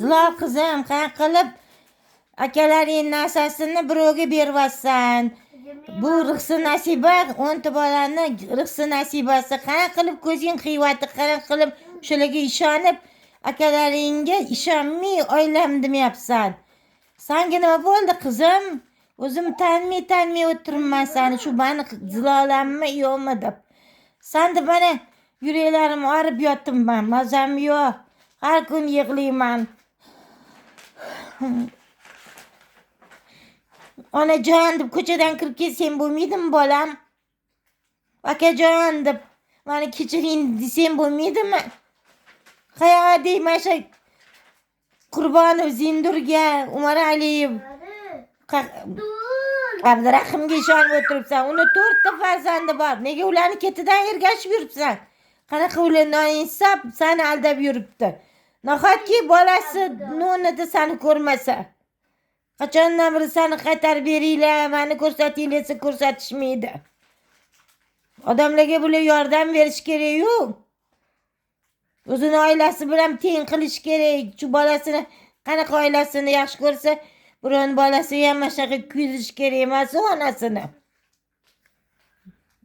Zilo qizim, qanaqa qilib akalaring narsasini birovga beryapsan? Bu rizqi nasiba, 10 ta bolani rizqi nasibasi. Qanaqa qilib ko'zing qiyvati, qanaqa qilib shularga ishonib, akalaringga ishonmay oilam demayapsan? Senga nima bo'ldi qizim? O'zim tanmay o'tiribman seni, shu mani zilolammi yo'qmi deb. Sen de mana yuraklarim og'rib yotibman, mazam yo'q. Har kun yig'layman. Onajon deb ko'chadan kirib kelsam bo'lmaydimi bolam? Akajon deb mani kechiring desam bo'lmaydimi? Qayoqqa deyman shu Qurbonov Zindurga, Umar Aliyev, Abdurahimga ishonib o'tiribsan. Uni 4 ta farzandi bor. Nega ularni ketidan ergashib yuribsan? Qanaqa ular noinsof seni aldab yuribdi? Nahotki bolasi nonida seni ko'rmasa, qachondan beri seni qaytarib beringlar, meni ko'rsatinglar desa ko'rsatishmaydi. Odamlarga bular yordam berish kerak-ku. O'zini oilasi bilan teng qilish kerak. Shu bolasini qanaqa oilasini yaxshi ko'rsa, biron bolasi ham mana shunaqa kuydish kerak emas onasini.